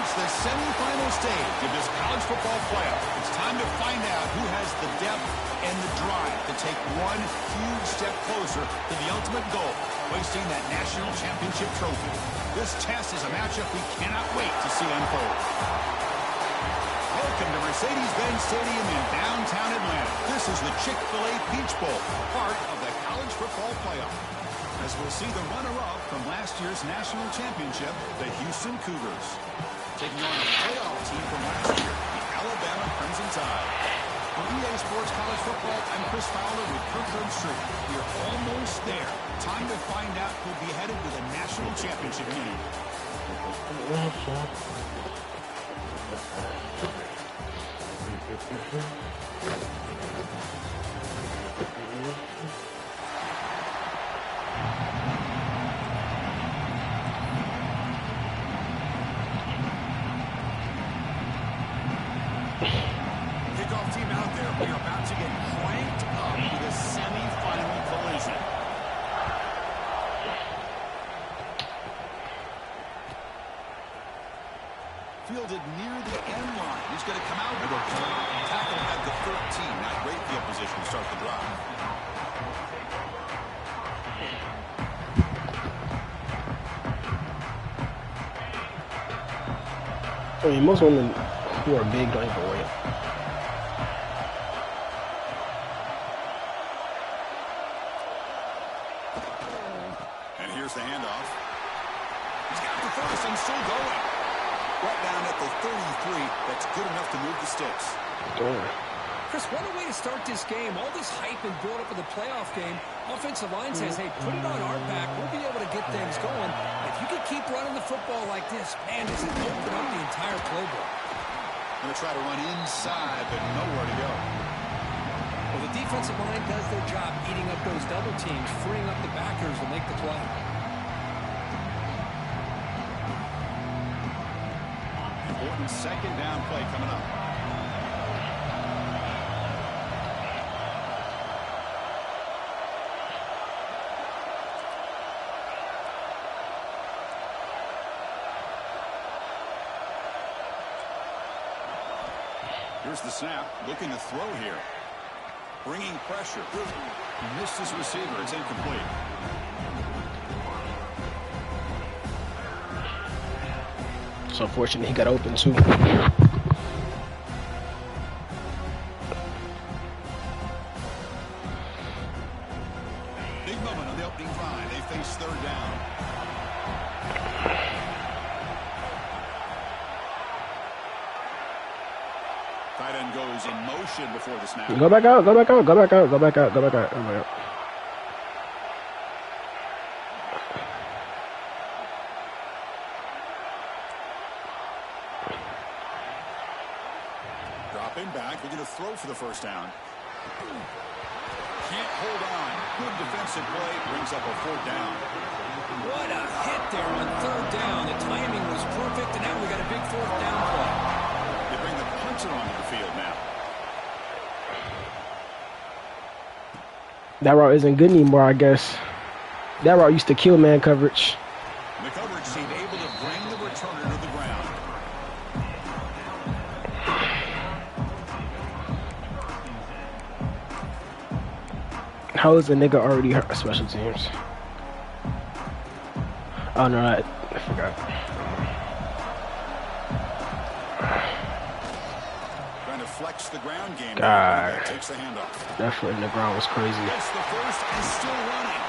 reached the semifinal stage of this college football playoff. It's time to find out who has the depth and the drive to take one huge step closer to the ultimate goal, hoisting that national championship trophy. This test is a matchup we cannot wait to see unfold. Welcome to Mercedes-Benz Stadium in downtown Atlanta. This is the Chick-fil-A Peach Bowl, part of the college football playoff. As we'll see the runner-up from last year's national championship, the Houston Cougars, taking on a playoff team from last year, the Alabama Crimson Tide. For EA Sports College Football, I'm Chris Fowler with Kirkland Street. We're almost there. Time to find out who'll be headed to the national championship game. Kickoff team out there. We are about to get cranked up to the semi-final collision. Fielded near the end line. He's going to come out with a tackle at the 13. Not great field position to start the drive. I mean, most women who are big don't even weigh. And here's the handoff. He's got the first and still going. Right down at the 33. That's good enough to move the sticks. Chris, what a way to start this game. All this hype and build up of the playoff game. Offensive line says, hey, put it on our back. We'll be able to get things going. If you can keep running the football like this, man, does it open up the entire playbook. Going to try to run inside, but nowhere to go. Well, the defensive line does their job eating up those double teams, freeing up the backers to make the play. Important second down play coming up. Here's the snap, looking to throw here. Bringing pressure. He missed his receiver. It's incomplete. It's unfortunate he got open too. Big moment on the opening drive. They face third down. Tight end goes in motion before the snap. Go back out, go back out, go back out, go back out, go back out. Oh my God. Dropping back, looking to throw for the first down. Can't hold on. Good defensive play, brings up a fourth down. What a hit there on third down. The timing was perfect, and now we got a big fourth down play. They bring the punter onto the field now. That route isn't good anymore, I guess. That route used to kill man coverage. The coverage team able to bring the returner to the ground. How is a nigga already hurt special teams? Oh no, I forgot. Trying to flex the ground game. God. Takes the handoff. That foot in the ground was crazy. That's the first and still running.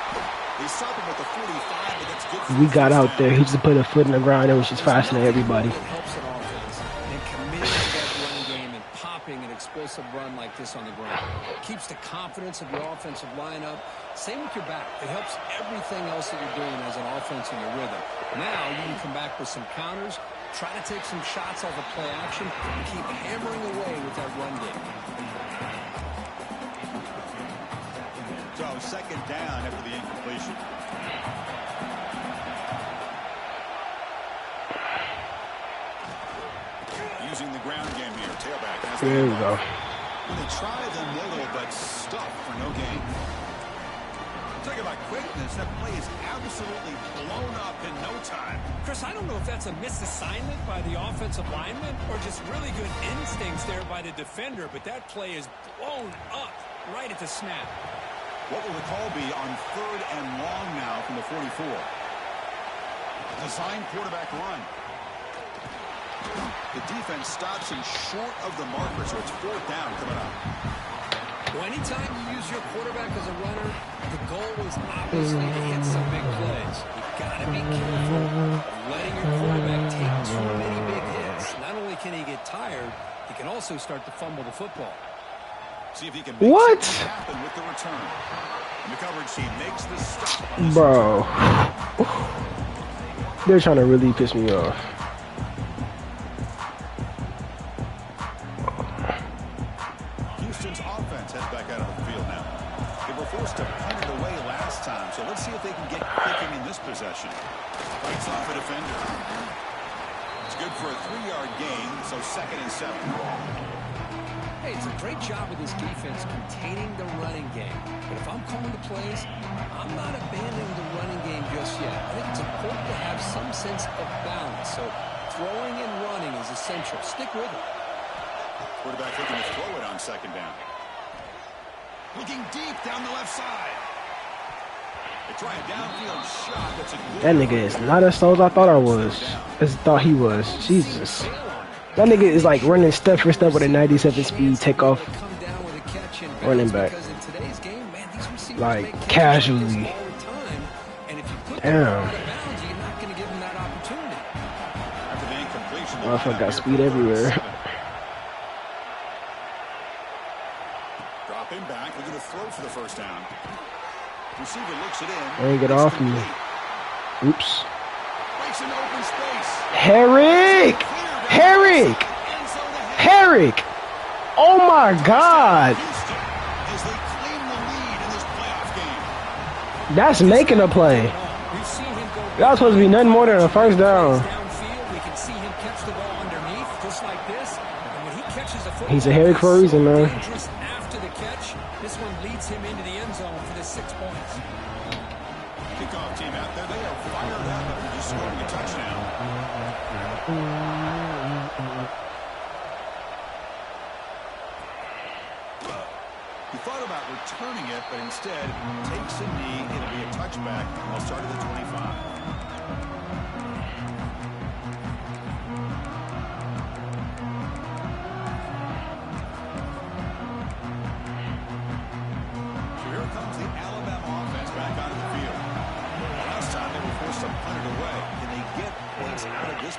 They stop him with the 45, but that's good for We got out there. He just put a foot in the ground. It was just fascinating everybody. It helps an offense and committing to that run game and popping an explosive run like this on the ground. Keeps the confidence of your offensive lineup. Same with your back. It helps everything else that you're doing as an offense in your rhythm. Now you can come back with some counters, try to take some shots off of play action, and keep hammering away with that run game. So second down after the incompletion. Using the ground game here. Tailback. There we go. Going to try the middle, but stuck for no gain. Talking about quickness, that play is absolutely blown up in no time. Chris, I don't know if that's a misassignment by the offensive lineman or just really good instincts there by the defender, but that play is blown up right at the snap. What will the call be on 3rd and long now from the 44? Design quarterback run. The defense stops him short of the marker, so it's 4th down coming up. Well, anytime you use your quarterback as a runner, the goal is obviously to hit some big plays. You've got to be careful of letting your quarterback take too many big hits. Not only can he get tired, he can also start to fumble the football. See if he can make something happen with the return. And the coverage team makes the stop. Bro. They're trying to really piss me off. Houston's offense heads back out of the field now. They were forced to punt it away last time, so let's see if they can get clicking in this possession. Fights off a defender. It's good for a 3-yard gain, so 2nd and 7. Hey, it's a great job with this defense containing the running game. But if I'm calling the plays, I'm not abandoning the running game just yet. I think it's important to have some sense of balance. So throwing and running is essential. Stick with it. Quarterback looking to throw it on 2nd down. Looking deep down the left side. They try a downfield shot. That's a good that nigga is not as slow as I thought I was. As I thought he was. Jesus. That nigga is like running step for step with a 97 speed takeoff running back. Like casually. Damn. Motherfucker got speed everywhere. Drop him back. We're going to throw for the 1st down. Receiver looks it in. Ain't get off me. Oops. Breaks an open space. Herrick! Herrick! Herrick! Oh my God! That's making a play. That was supposed to be nothing more than a 1st down. He's a Herrick for a reason, man. After the catch, this one leads him into the end zone for the 6 points. Kickoff team out there, they are fired up after just scoring a touchdown. He thought about returning it, but instead takes a knee. It'll be a touchback. They'll start at the 25.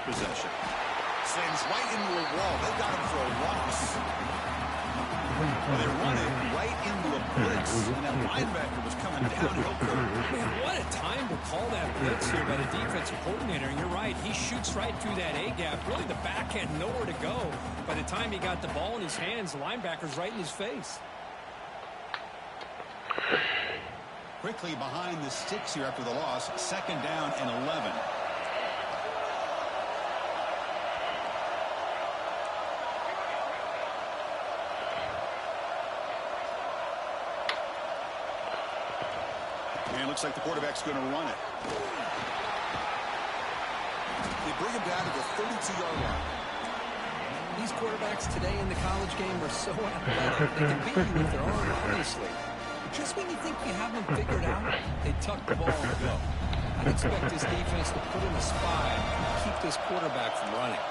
Possession. Sends right into a wall. They got him for a loss. Well, they run it right into a blitz, and that linebacker was coming downhill. Man, what a time to call that blitz here by the defensive coordinator. And you're right, he shoots right through that A-gap. Really, the back had nowhere to go. By the time he got the ball in his hands, the linebacker's right in his face. Quickly behind the sticks here after the loss. 2nd down and 11. Looks like the quarterback's going to run it. They bring him down to the 32-yard line. These quarterbacks today in the college game are so athletic. They can beat you with their arm, obviously. Just when you think you have them figured out, they tuck the ball and go. I'd expect this defense to put in a spy and keep this quarterback from running.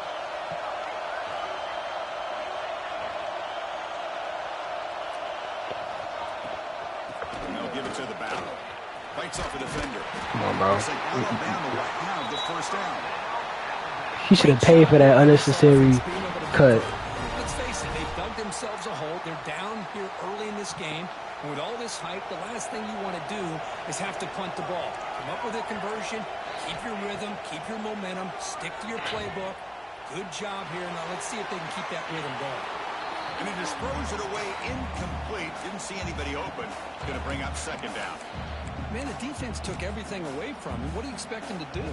And they'll give it to the back. Fights off a defender. Come on, bro. Alabama right now the 1st down. He should have paid for that unnecessary cut. Let's face it, they've dug themselves a hole. They're down here early in this game. And with all this hype, the last thing you want to do is have to punt the ball. Come up with a conversion, keep your rhythm, keep your momentum, stick to your playbook. Good job here. Now let's see if they can keep that rhythm going. And he just throws it away incomplete. Didn't see anybody open. Going to bring up 2nd down. Man, the defense took everything away from him. What do you expect him to do?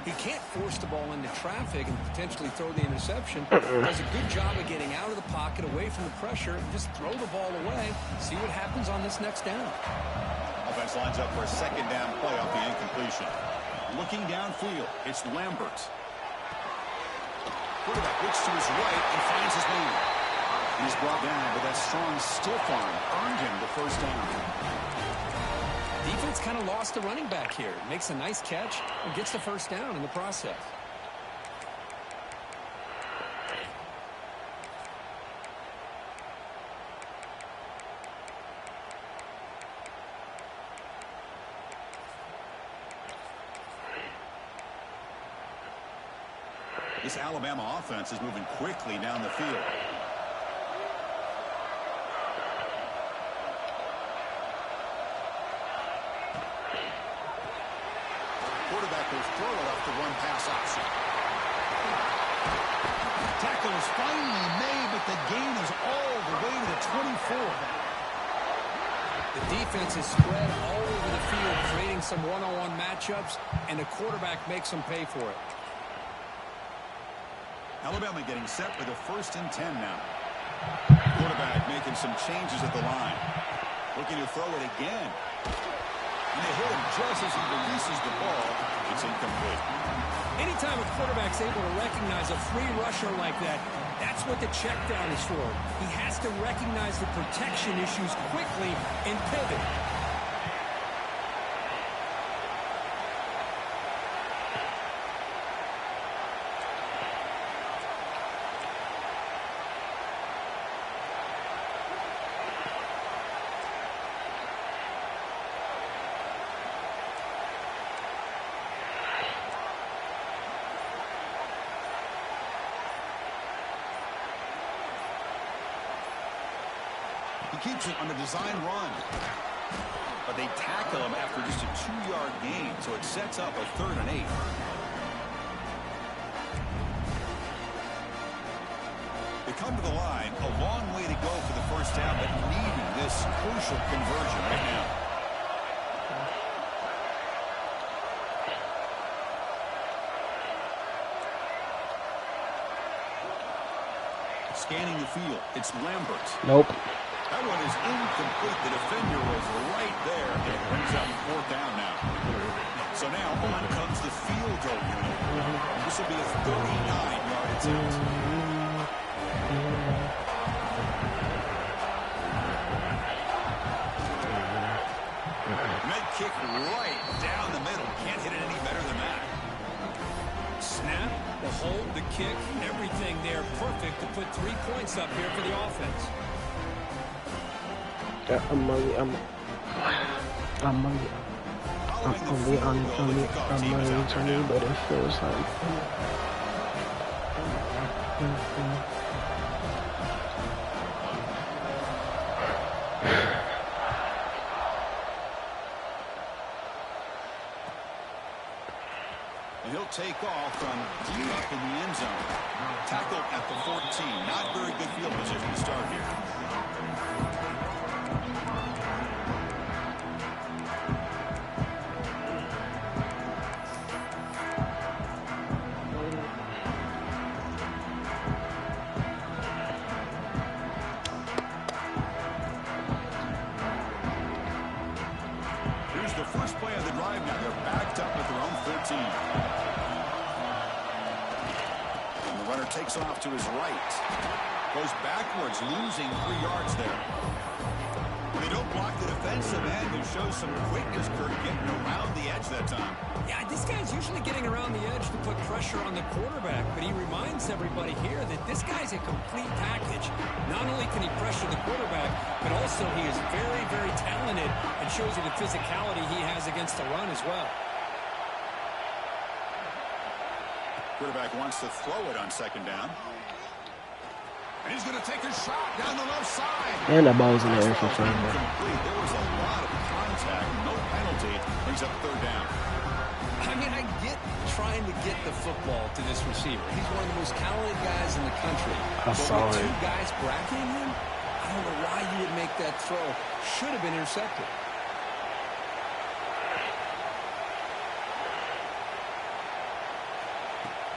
He can't force the ball into traffic and potentially throw the interception. Does a good job of getting out of the pocket, away from the pressure, and just throw the ball away. See what happens on this next down. A offense lines up for a second down play off the incompletion. Looking downfield, it's Lambert. Quarterback looks to his right and finds his man. He's brought down, but that strong stiff arm earned him the first down. Defense kind of lost the running back here. Makes a nice catch and gets the first down in the process. This Alabama offense is moving quickly down the field. Quarterback will throw it off the run-pass option. Tackle is finally made, but the gain is all the way to the 24. The defense is spread all over the field, creating some one-on-one matchups, and the quarterback makes them pay for it. Alabama getting set for the 1st and 10 now. Quarterback making some changes at the line. Looking to throw it again. And they hit him just as he releases the ball. It's incomplete. Anytime a quarterback's able to recognize a free rusher like that, that's what the check down is for. He has to recognize the protection issues quickly and pivot. He keeps it on the design run. But they tackle him after just a 2-yard gain, so it sets up a 3rd and 8. They come to the line, a long way to go for the first down, but needing this crucial conversion right now. Scanning the field, it's Lambert. Nope. That one is incomplete. The defender was right there, and it brings up 4th down now. So now on comes the field goal unit. This will be a 39-yard attempt. Med kick right down the middle. Can't hit it any better than that. Snap, the hold, the kick, everything there perfect to put 3 points up here for the offense. I'm only turning, but it feels like and he'll take off from deep up in the end zone. Tackled at the 14. Not very good field position to start here. Here's the first play of the drive now. They're backed up at their own 13. And the runner takes off to his right. Goes backwards, losing 3 yards there. They don't block the defensive end, who shows some quickness, Kurt, getting around the edge that time. Yeah, this guy's usually getting around the edge to put pressure on the quarterback, but he reminds everybody here that this guy's a complete package. Not only can he pressure the quarterback, but also he is very, very talented and shows you the physicality he has against the run as well. Quarterback wants to throw it on 2nd down. And he's going to take a shot down the left side. and that ball's in the air for fun. There was a lot of contact, no penalty. Brings up 3rd down. I mean, I get trying to get the football to this receiver. He's one of the most talented guys in the country. I saw with it. 2 guys bracketing him, I don't know why you would make that throw. Should have been intercepted.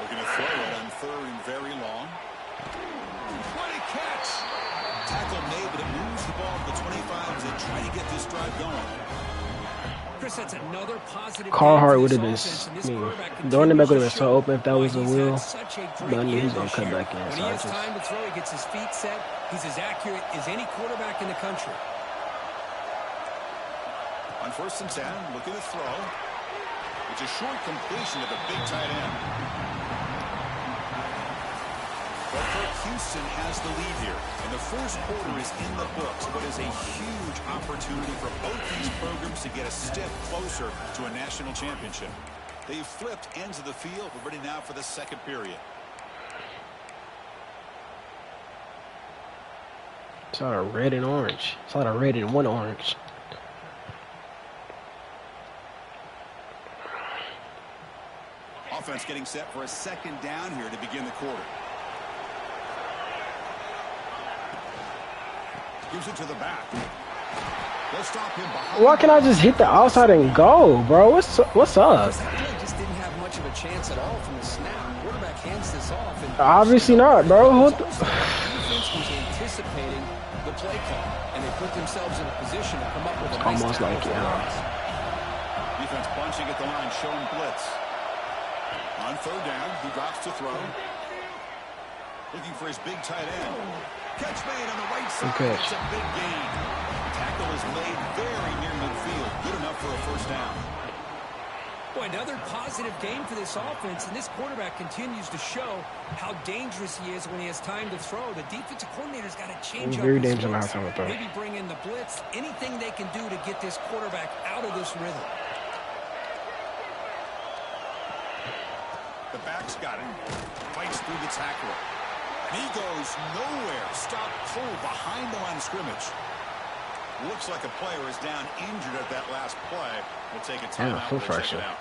Looking to throw it on 3rd and very long. What a catch! Tackle made, but it moves the ball to the 25 as they try to get this drive going. Chris, that's another positive Carhartt would have been, the running back would have been so open if that was a wheel. But I knew he's going to cut back in. When he has time to throw, he gets his feet set. He's as accurate as any quarterback in the country. On 1st and 10, looking to throw. It's a short completion of the big tight end. But Houston has the lead here, and the first quarter is in the books, but is a huge opportunity for both these programs to get a step closer to a national championship. They've flipped ends of the field. We're ready now for the second period. It's all red and orange. It's all red and one orange. Offense getting set for a second down here to begin the quarter. Gives it to the back. They'll stop him behind. Why can't I just hit the outside and go, bro? What's up? Just didn't have much of a chance at all from the snap. Quarterback hands this off. And obviously not, bro. What the? Defense was anticipating the play call, and they put themselves in a position to come up with a nice almost like Defense bunching at the line, showing blitz. On 3rd down, he drops to throw. Looking for his big tight end. Catch made on the right side. It's a big gain. Tackle is made very near midfield. Good enough for a 1st down. Boy, another positive game for this offense, and this quarterback continues to show how dangerous he is when he has time to throw. The defensive coordinator's got to change up his looks, maybe bring in the blitz, anything they can do to get this quarterback out of this rhythm. The back's got it. Fights through the tackler. And he goes nowhere. Stop cold behind the line of scrimmage. Looks like a player is down injured at that last play. We'll take a timeout to check it out.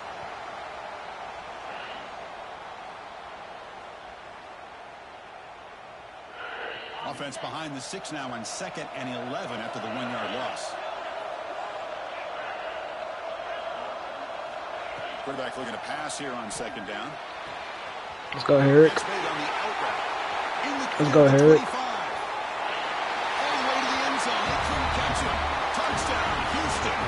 Offense behind the 6 now on 2nd and 11 after the 1-yard loss. Quarterback looking to pass here on 2nd down. Let's go, Herrick. Let's go, Herrick. Touchdown, Houston.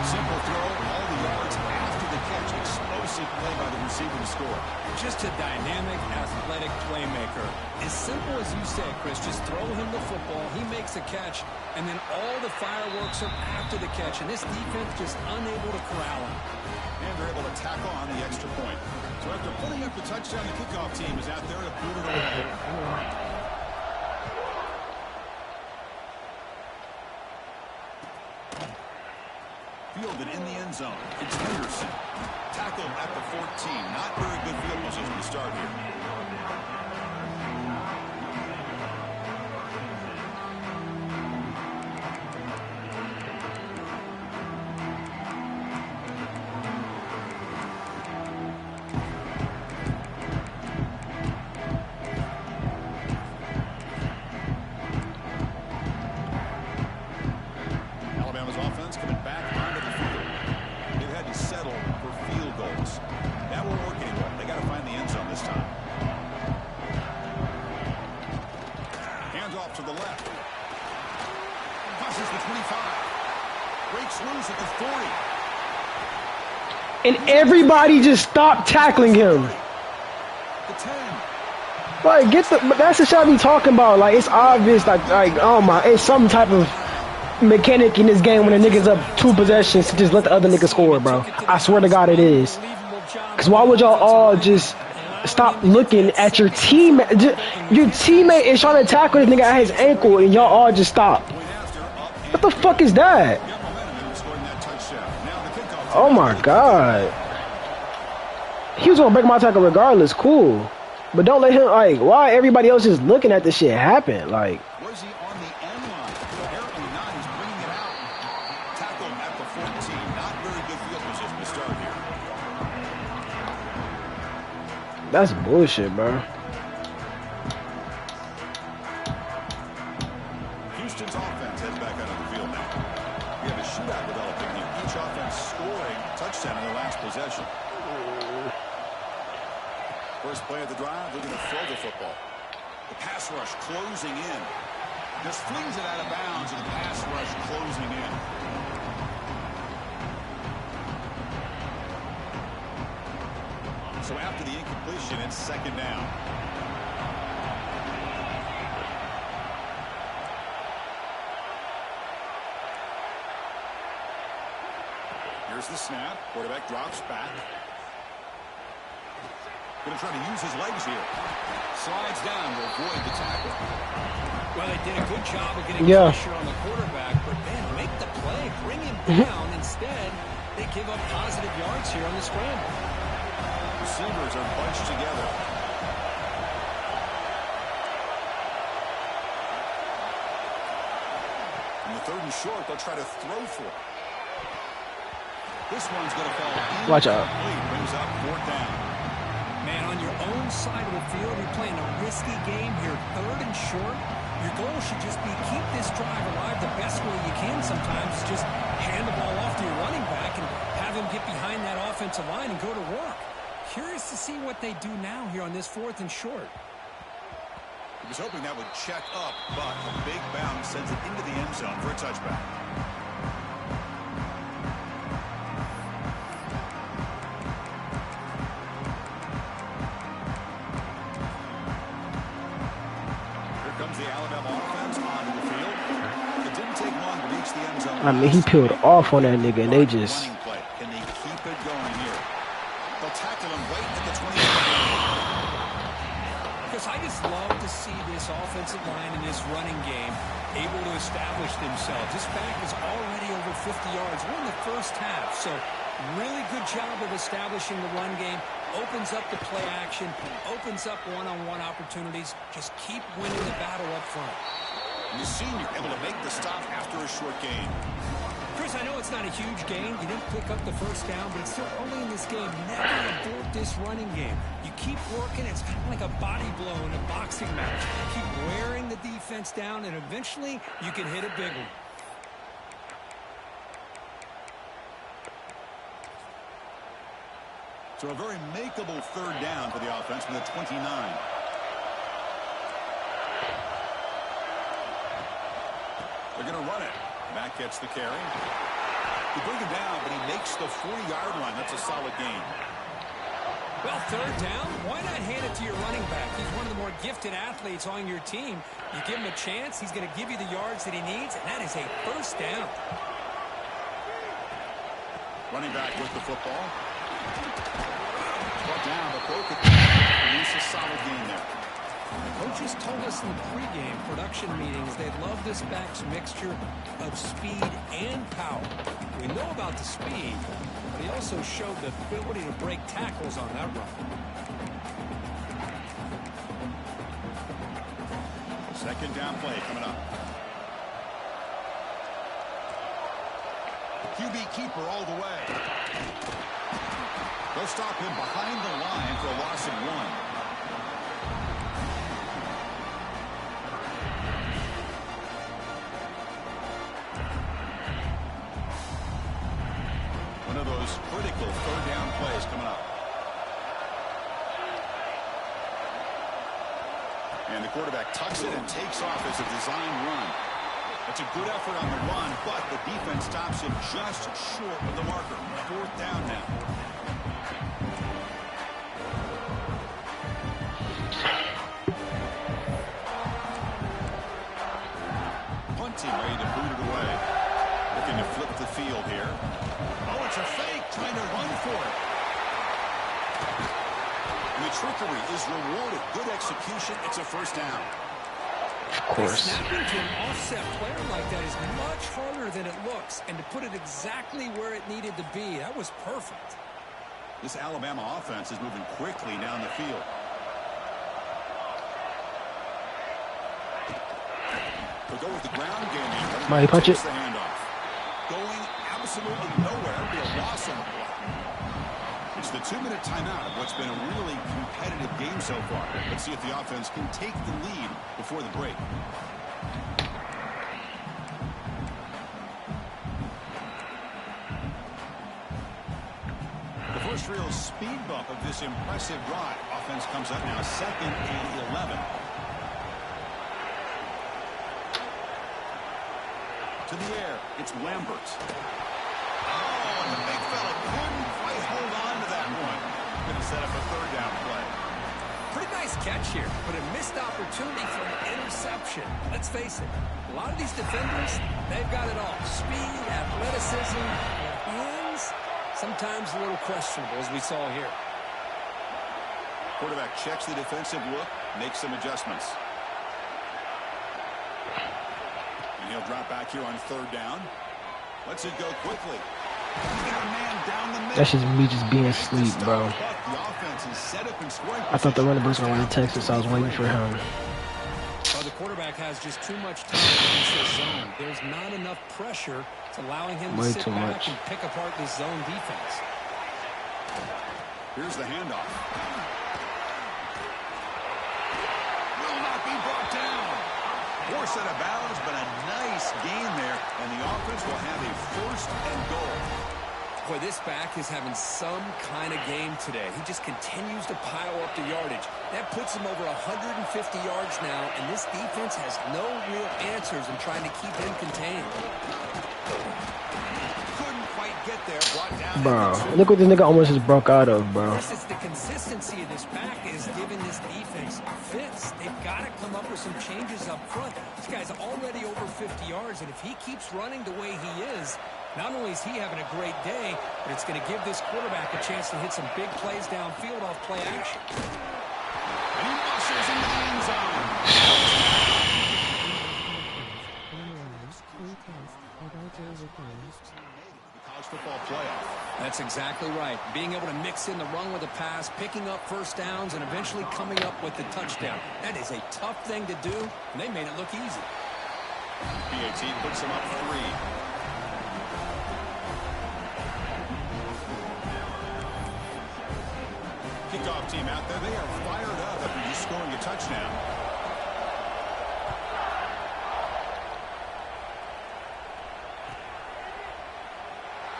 Simple throw, all the yards after the catch. Explosive play by the receiver to score. Just a dynamic, athletic playmaker. As simple as you say, Chris, just throw him the football, he makes a catch, and then all the fireworks are after the catch, and this defense just unable to corral him. And they're able to tackle on the extra point. So after putting up the touchdown, the kickoff team is out there to boot it away. Fielded in the end zone. It's Henderson. Tackled at the 14. Not very good field position to start here. To the left. Crosses the 25. Breaks loose at the 40. And everybody just stopped tackling him. The 10. Like, but that's the shit I be talking about. Like, it's obvious, like, oh my, it's some type of mechanic in this game when a nigga's up 2 possessions to just let the other nigga score, bro. I swear to God it is. Because why would y'all all just stop looking at your teammate? Your teammate is trying to tackle this nigga at his ankle, and y'all all just stop. What the fuck is that? Oh my God. He was gonna break my tackle regardless, cool. But don't let him, like, why everybody else just looking at this shit happen? Like, was he on the end line? Apparently not. He's bringing it out. Tackled at the 14. Not very good field position to start here. that's bullshit, bro. Houston's offense heads back out of the field now. We have a shootout developing here. Each offense scoring a touchdown in their last possession. First play of the drive, looking to throw the football. The pass rush closing in. Just flings it out of bounds, and the pass rush closing in. So after the incompletion, it's second down. Here's the snap. Quarterback drops back. Going to try to use his legs here. Slides down to avoid the tackle. Well, they did a good job of getting pressure on the quarterback, but man, make the play, bring him down. Instead, they give up positive yards here on the scramble. Receivers are bunched together. On the 3rd and short, they'll try to throw for it. This one's going to fall. Watch out. Brings up 4th down. Man, on your own side of the field, you're playing a risky game here. 3rd and short. Your goal should just be keep this drive alive the best way you can sometimes. Just hand the ball off to your running back and have him get behind that offensive line and go to work. Curious to see what they do now here on this 4th and short. He was hoping that would check up, but a big bounce sends it into the end zone for a touchback. I mean, he peeled off on that nigga, and they just... Can they keep it going here? They'll tackle him right at the 20. Because I just love to see this offensive line in this running game able to establish themselves. This back is already over 50 yards. We're in the first half, so really good job of establishing the run game. Opens up the play action, opens up one-on-one opportunities. Just keep winning the battle up front. And the senior able to make the stop after a short gain. Chris, I know it's not a huge gain. You didn't pick up the first down, but it's still early in this game. Never abort this running game. You keep working. It's kind of like a body blow in a boxing match. Keep wearing the defense down, and eventually you can hit a big one. So a very makeable 3rd down for the offense from the 29. They're going to run it. Matt gets the carry. They bring him down, but he makes the 40-yard line. That's a solid gain. Well, 3rd down, why not hand it to your running back? He's one of the more gifted athletes on your team. You give him a chance, he's going to give you the yards that he needs, and that is a 1st down. Running back with the football. Brought down, but broke it. Produce a solid gain there. Coaches told us in the pregame production meetings they love this back's mixture of speed and power. We know about the speed, but he also showed the ability to break tackles on that run. 2nd down play coming up. QB keeper all the way. They'll stop him behind the line for a loss of 1. Critical 3rd down plays coming up. And the quarterback tucks it and takes off as a design run. That's a good effort on the run, but the defense stops him just short of the marker. 4th down now. Punting, ready to boot it away. Looking to flip the field here. Oh, it's a fake, trying to run for it. And the trickery is rewarded. Good execution. It's a 1st down. Of course. Snapping to an offset player like that is much harder than it looks. And to put it exactly where it needed to be, that was perfect. This Alabama offense is moving quickly down the field. They'll go with the ground game here. Might he punch it? The handoff. Going absolutely nowhere. It'll be a loss on the play. It's the 2-minute timeout of what's been a really competitive game so far. Let's see if the offense can take the lead before the break. The first real speed bump of this impressive drive. Offense comes up now 2nd and 11. To the air, it's Lambert. Oh, and the big fella couldn't quite hold on to that one. Going to set up a third down play. Pretty nice catch here, but a missed opportunity for an interception. Let's face it, a lot of these defenders, they've got it all. Speed, athleticism, hands, sometimes a little questionable, as we saw here. Quarterback checks the defensive look, makes some adjustments. And he'll drop back here on third down. Lets it go quickly. He's got a man down the middle. That's just me just being asleep, bro. I thought the running backs were going to Texas, so I was waiting for him. Well, the quarterback has just too much time against this zone. There's not enough pressure. It's allowing him to sit back and pick apart this zone defense. Here's the handoff. Will not be brought down. Force out of bounds, but a nice gain there, and the offense will have a first and goal. Boy, this back is having some kind of game today. He just continues to pile up the yardage. That puts him over 150 yards now, and this defense has no real answers in trying to keep him contained. Couldn't quite get there, brought down. Bro, look what this nigga almost just broke out of, bro. This is the consistency of this back is giving this defense fits. They've got to come up with some changes up front. This guy's already over 50 yards, and if he keeps running the way he is, not only is he having a great day, but it's going to give this quarterback a chance to hit some big plays downfield off play action. And he muscles into the end zone. College football playoff. That's exactly right. Being able to mix in the run with the pass, picking up first downs, and eventually coming up with the touchdown. That is a tough thing to do, and they made it look easy. PAT puts him up 3. Kickoff team out there. They are fired up after just scoring a touchdown.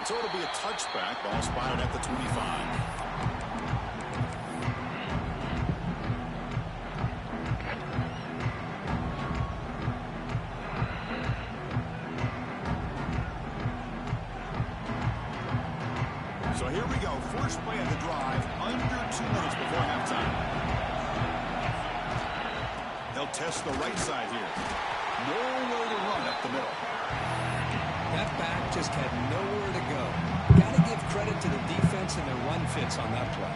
So it'll be a touchback. Ball spotted at the 25. So here we go. First play of the drive. Under 2 minutes before halftime. They'll test the right side here. Nowhere to run up the middle. That back just had nowhere to go. Got to give credit to the defense and their run fits on that play.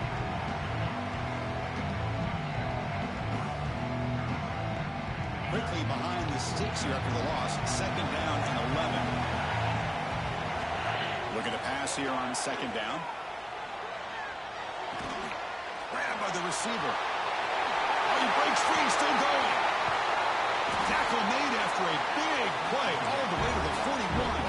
Quickly behind the sticks here after the loss. Second down and 11. Looking to pass here on second down. Grabbed by the receiver. Oh, he breaks free, still going. Tackle made after a big play all the way to the 41.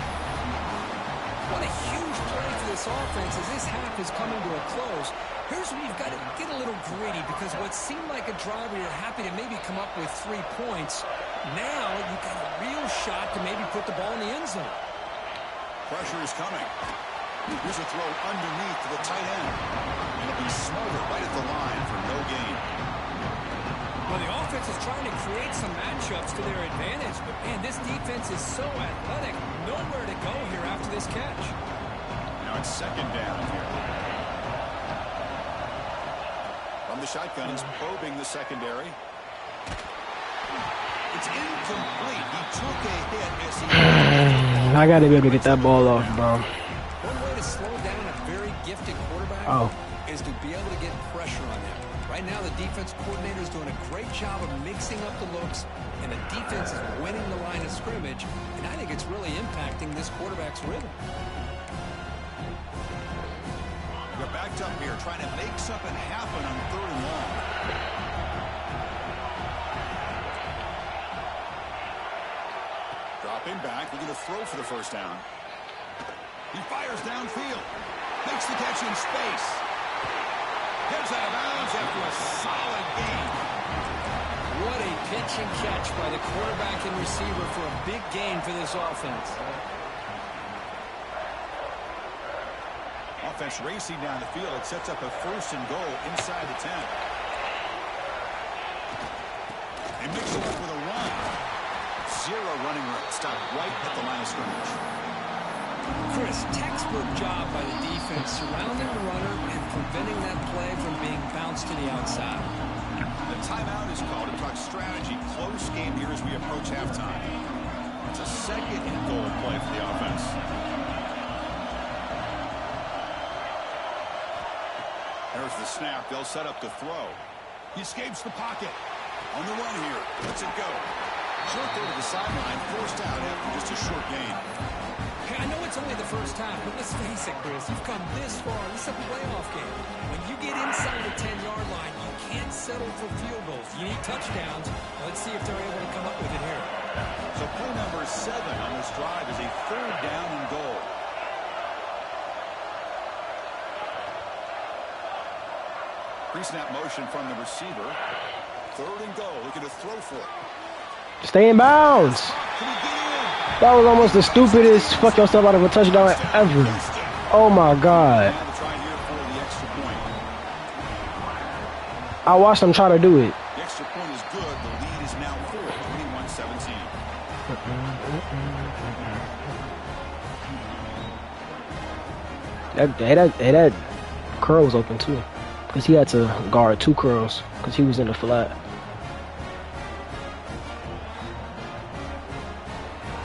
What a huge play for this offense as this half is coming to a close. Here's where you've got to get a little greedy because what seemed like a drive where you're happy to maybe come up with 3 points, now you've got a real shot to maybe put the ball in the end zone. Pressure is coming. Here's a throw underneath to the tight end. And it'll be smothered right at the line for no gain. Well, the offense is trying to create some matchups to their advantage, but, man, this defense is so athletic. Nowhere to go here after this catch. Now it's second down here. From the shotgun, he's probing the secondary. It's incomplete. He took a hit as he... I got to be able to get that ball off, bro. One way to slow down a very gifted quarterback is to be able to get pressure on them. Right now, the defense coordinator is doing a great job of mixing up the looks, and the defense is winning the line of scrimmage, and I think it's really impacting this quarterback's rhythm. They're backed up here, trying to make something happen on third and long. Dropping back, looking to throw for the first down. He fires downfield, makes the catch in space. Gets out of bounds after a solid gain. What a pitch and catch by the quarterback and receiver for a big gain for this offense. Offense racing down the field. It sets up a first and goal inside the 10. They mix it up with a run. Zero running room. Stop right at the line of scrimmage. Chris, textbook job by the defense, surrounding the runner and preventing that play from being bounced to the outside. The timeout is called to talk strategy. Close game here as we approach halftime. It's a second and goal play for the offense. There's the snap. They'll set up the throw. He escapes the pocket. On the run here. Lets it go. Short throw to the sideline. Forced out after just a short gain. Hey, I know it's only the first time, but let's face it, Chris. You've come this far. This is a playoff game. When you get inside the 10-yard line, you can't settle for field goals. You need touchdowns. Let's see if they're able to come up with it here. So play number 7 on this drive is a third down and goal. Pre-snap motion from the receiver. Third and goal. Looking to throw for it. Stay in bounds. That was almost the stupidest fuck yourself out of a touchdown ever. Oh my god. I watched them try to do it. The extra point is good. The lead is now 4, 21-17. That curl was open too. Because he had to guard 2 curls. Because he was in the flat.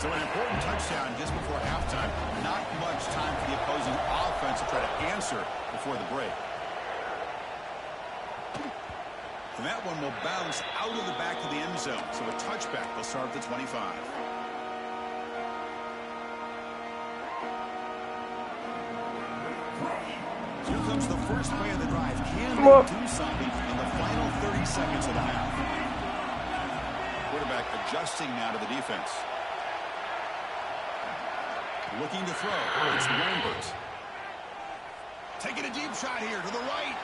So an important touchdown just before halftime. Not much time for the opposing offense to try to answer before the break. And that one will bounce out of the back of the end zone. So a touchback. They'll start at the 25. Here comes the first play of the drive. Can they do something in the final 30 seconds of the half? Quarterback adjusting now to the defense. Looking to throw. It's Lambert. Taking a deep shot here to the right.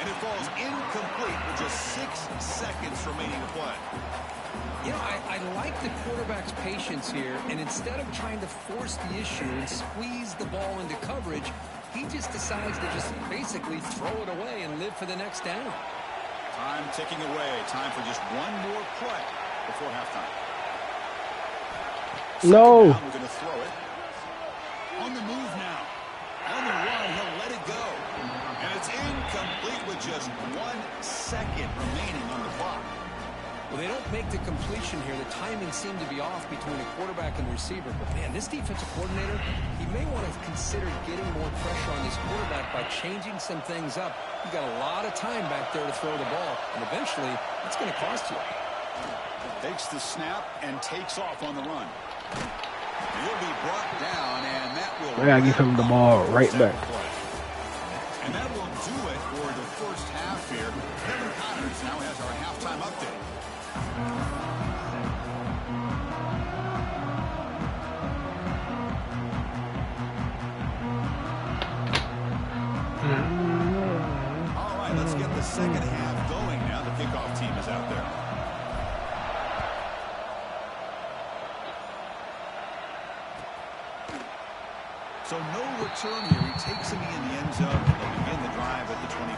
And it falls incomplete with just 6 seconds remaining to play. You know, I like the quarterback's patience here, and instead of trying to force the issue and squeeze the ball into coverage, he just decides to just basically throw it away and live for the next down. Time ticking away. Time for just one more play before halftime. No. We're going to throw it. On the move now. On the run, he'll let it go. And it's incomplete with just 1 second remaining on the clock. Well, they don't make the completion here. The timing seemed to be off between a quarterback and receiver. But, man, this defensive coordinator, he may want to consider getting more pressure on this quarterback by changing some things up. You got a lot of time back there to throw the ball, and eventually it's going to cost you. Takes the snap and takes off on the run. He'll be brought down, and that will... I gotta give him the ball right back. And that will do it for the first half here. Kevin Connors now has our halftime update. All right, let's get the second half going now. The kickoff team is out there. So no return here. He takes him in the end zone. They'll begin the drive at the 25.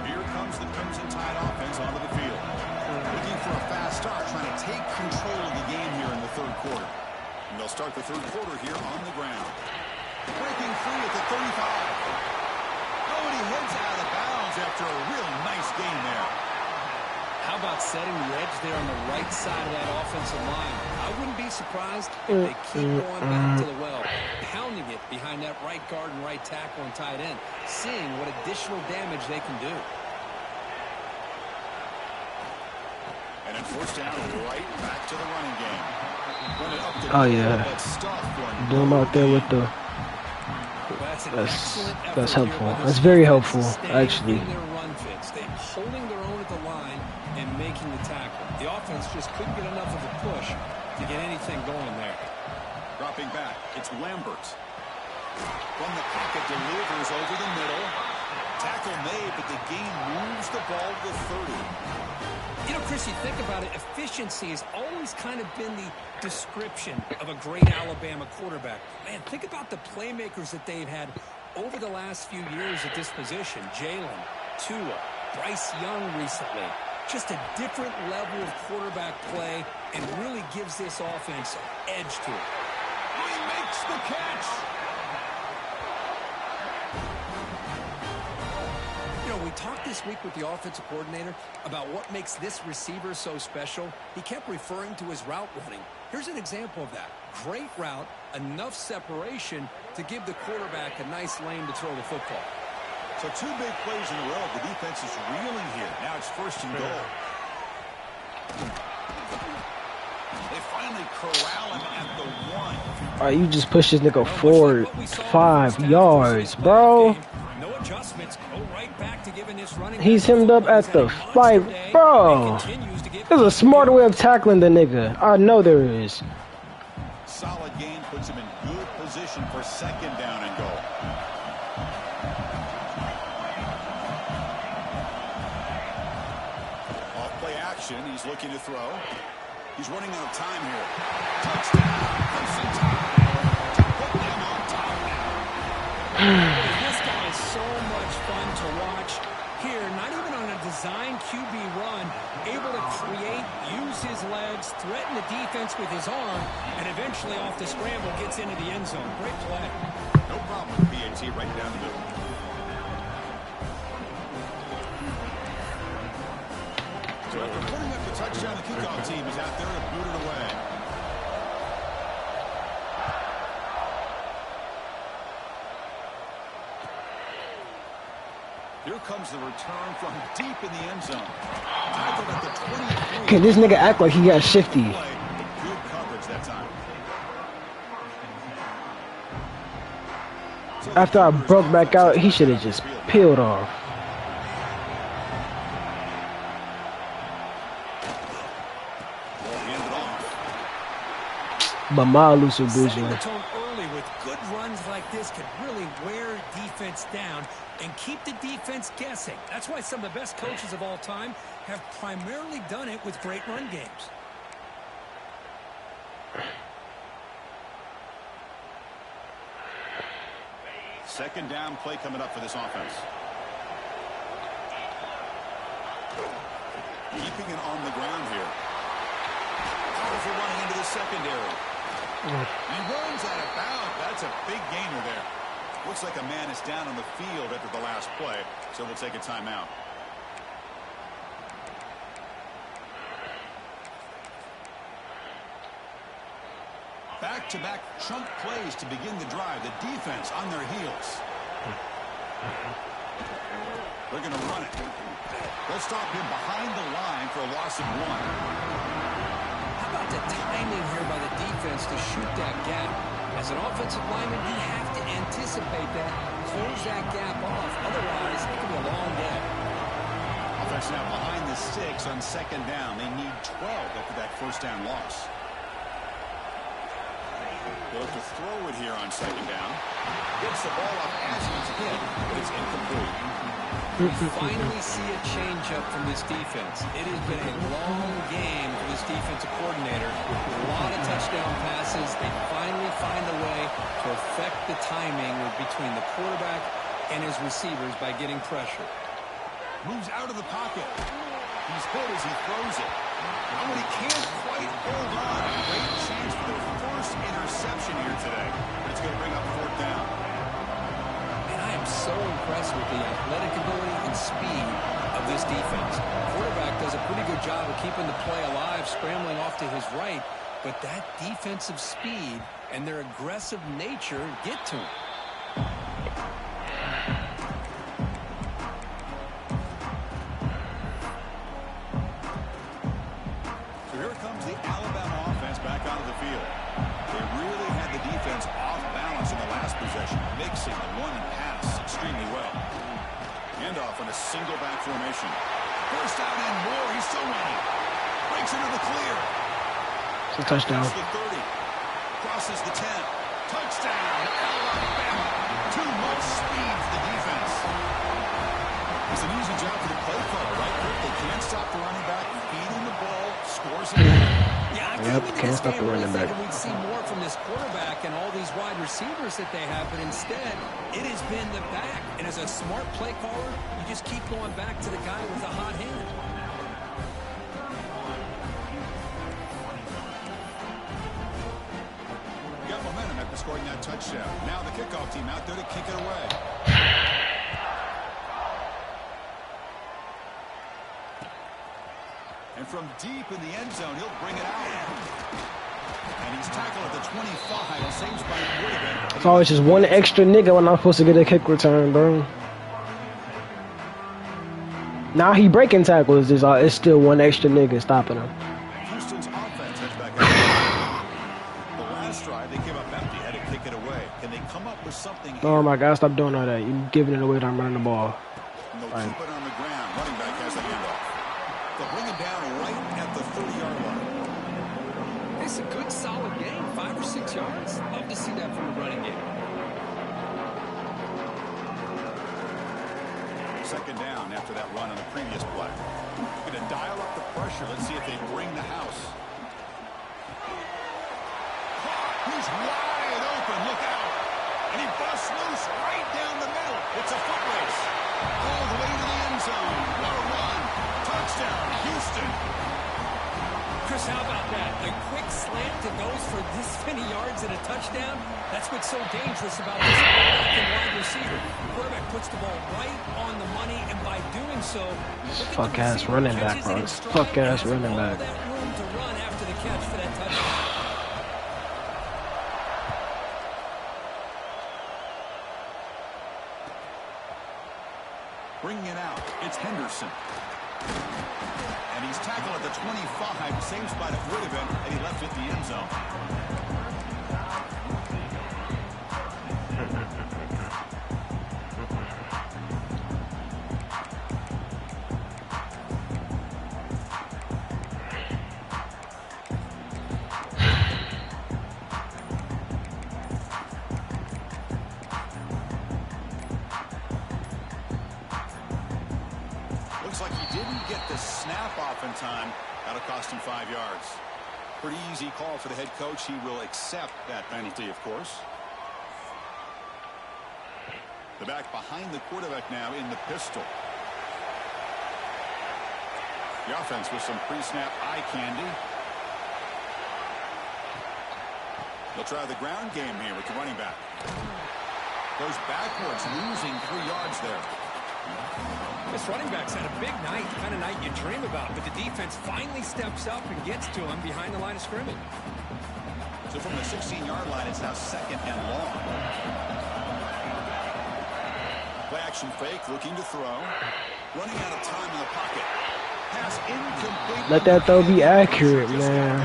Here comes the Crimson Tide offense onto the field. Looking for a fast start, trying to take control of the game here in the third quarter. And they'll start the third quarter here on the ground. Breaking free at the 35. Oh, and he heads out of bounds after a real nice gain there. How about setting the edge there on the right side of that offensive line? I wouldn't be surprised if they keep going back to the well, pounding it behind that right guard and right tackle and tight end, seeing what additional damage they can do. And then first down, right back to the running game. Oh, yeah. Do him out there with the... That's helpful. That's very helpful, actually. Holding their own at the line and making the tackle. The offense just couldn't get enough of a push to get anything going there. Dropping back, it's Lambert. From the pocket, delivers over the middle. Tackle made, but the gain moves the ball to 30. You know, Chris, you think about it, efficiency has always kind of been the description of a great Alabama quarterback. Man, think about the playmakers that they've had over the last few years at this position, Jalen, Tua, Bryce Young recently, just a different level of quarterback play and really gives this offense an edge to it. He makes the catch. You know, we talked this week with the offensive coordinator about what makes this receiver so special. He kept referring to his route running. Here's an example of that. Great route, enough separation to give the quarterback a nice lane to throw the football. So 2 big plays in a row. The defense is reeling here. Now it's 1st and goal. They finally corral him at the 1. All right, you just push this nigga forward 5 yards, bro. No adjustments. Go right back to giving this running. He's hemmed up at the 5, bro. There's a smarter way of tackling the nigga. I know there is. Solid gain puts him in good position for 2nd down and goal. Off play action. He's looking to throw. He's running out of time here. Touchdown. Close in time. To put them on top now. This guy is so much fun to watch. Here, not even on a design QB run, able to create, use his legs, threaten the defense with his arm, and eventually off the scramble gets into the end zone. Great play. No problem with PAT right down the middle. So after putting up the touchdown, the kickoff team is out there to boot it away. Here comes the return from deep in the end zone. Tackled at the 23. Okay, this nigga act like he got shifty. Good coverage that time. After I broke back out, he should have just peeled off. Mamalu Setting the Subuja. tone early with good runs like this can really wear defense down and keep the defense guessing. That's why some of the best coaches of all time have primarily done it with great run games. Second down play coming up for this offense. Keeping it on the ground here. Powerful running into the secondary. He runs out of bounds. That's a big gainer there. Looks like a man is down on the field after the last play, so we'll take a timeout. Back-to-back chunk plays to begin the drive. The defense on their heels. They're going to run it. They'll stop him behind the line for a loss of 1. How about the timing here by the defense to shoot that gap? As an offensive lineman, you have to anticipate that, close that gap off. Otherwise, it can be a long day. Offense now behind the 6 on second down. They need 12 after that first down loss. They'll have to throw it here on second down. Gets the ball up as he's hit, but it's incomplete. We finally see a change-up from this defense. It has been a long game for this defensive coordinator. A lot of touchdown passes. They finally find a way to affect the timing between the quarterback and his receivers by getting pressure. Moves out of the pocket. He's hit as he throws it. And when he can't quite hold on, a great chance for their first interception here today. It's going to bring up 4th down. And I am so impressed with the athletic ability and speed of this defense. Quarterback does a pretty good job of keeping the play alive, scrambling off to his right, but that defensive speed and their aggressive nature get to him. So here comes the Alabama offense back onto the field. They really had the defense off balance in the last possession, mixing the run and pass extremely well. Handoff on a single back formation. First down and more. He's still running. Breaks into the clear. It's a touchdown. Across the 30. Crosses the 10. Touchdown, Alabama. Too much speed for the defense. It's an easy job for the play caller, right? They can't stop the running back, feeding the ball, scores again. Yeah, Yep, can't stop the running back. We'd see more from this quarterback and all these wide receivers that they have, but instead, it has been the back. And as a smart play caller, you just keep going back to the guy with the hot hand. You got momentum after scoring that touchdown. Now the kickoff team out there to kick it away. And from deep in the end zone, he'll bring it out. And he's tackled at the 25. Same spot it would have been. It's always just one extra nigga when I'm supposed to get a kick return, bro. Now he breaking tackles. It's still one extra nigga stopping him. Houston's offense heads back out. The last drive, they came up empty, had to kick it away. Can they come up with something here? Oh my God, stop doing all that. You're giving it away when I'm running the ball. And they'll keep it on the ground. Running back has the handoff. They'll bring him down right at the 30-yard line. It's a good, solid game, 5 or 6 yards. Love to see that from the running game. Second down after that run on the previous play. Going to dial up the pressure. Let's see if they bring the house. He's wide open. Look out. And he busts loose right down the middle. It's a foot race. All the way to the end zone. What a run. Touchdown, Houston. Chris, how about that? A quick slant that goes for this many yards and a touchdown. That's what's so dangerous about this quarterback and wide receiver. The quarterback puts the ball right on the money, and by doing so, Fuck ass running back, bro. Fuck ass running back. That room to run after the catch for that touchdown. Bringing it out, it's Henderson. And he's tackled at the 25, same spot it would have been, and he left it in the end zone. Looks like he didn't get the snap off in time. That'll cost him 5 yards. Pretty easy call for the head coach. He will accept that penalty, of course. The back behind the quarterback now in the pistol. The offense with some pre-snap eye candy. They'll try the ground game here with the running back. Goes backwards, losing 3 yards there. This running back's had a big night, the kind of night you dream about, but the defense finally steps up and gets to him behind the line of scrimmage. So from the 16-yard line, it's now second and long. Play action fake, looking to throw. Running out of time in the pocket. Pass incomplete. Let that throw be accurate, man.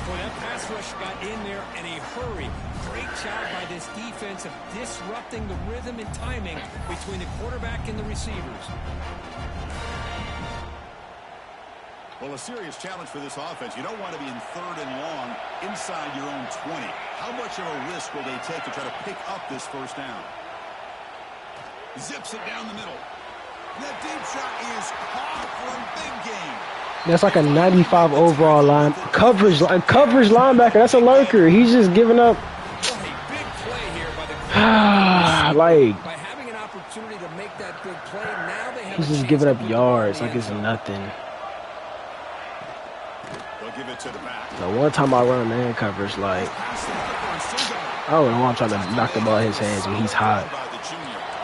Boy, that pass rush got in there in a hurry. Great job by this defense of disrupting the rhythm and timing between the quarterback and the receivers. Well, a serious challenge for this offense. You don't want to be in third and long inside your own 20. How much of a risk will they take to try to pick up this first down? Zips it down the middle. That deep shot is caught for a big game. That's like a 95 overall line coverage linebacker. That's a lurker. He's just giving up. What a big play here by the like by having an opportunity to make that big play. Now they have he's just giving up yards like it's nothing. They'll give it to the back. The one time I run man coverage, like I don't know why I'm trying to knock the ball in his hands when he's hot.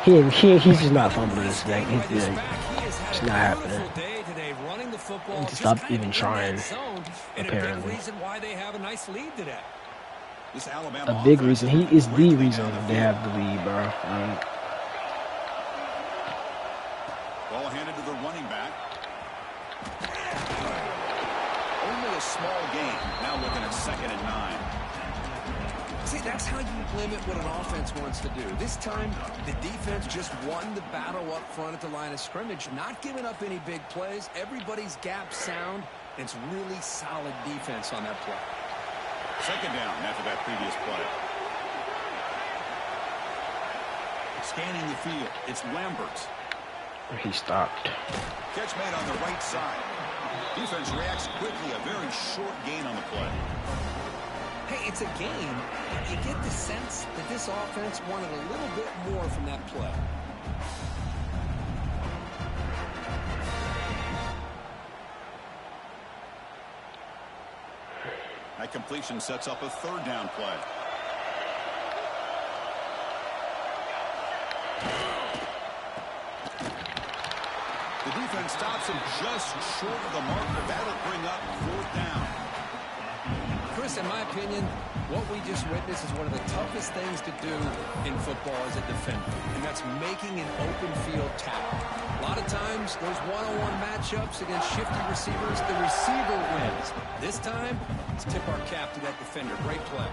He's just not fumbling this game. It's not happening. He just stopped even trying, apparently. A big reason. He is the reason they have the lead, bro. Ball handed to the running back. Only a small gain. Now looking at 2nd and 9. See, that's how you limit what an offense wants to do. This time, the defense just won the battle up front at the line of scrimmage, not giving up any big plays. Everybody's gap sound. It's really solid defense on that play. 2nd down after that previous play. Scanning the field, it's Lambert. He stopped. Catch made on the right side. Defense reacts quickly. A very short gain on the play. Hey, it's a game. You get the sense that this offense wanted a little bit more from that play. That completion sets up a third down play. The defense stops him just short of the mark, but that'll bring up fourth down. Chris, in my opinion, what we just witnessed is one of the toughest things to do in football as a defender, and that's making an open field tackle. A lot of times, those one-on-one matchups against shifty receivers, the receiver wins. This time, let's tip our cap to that defender. Great play.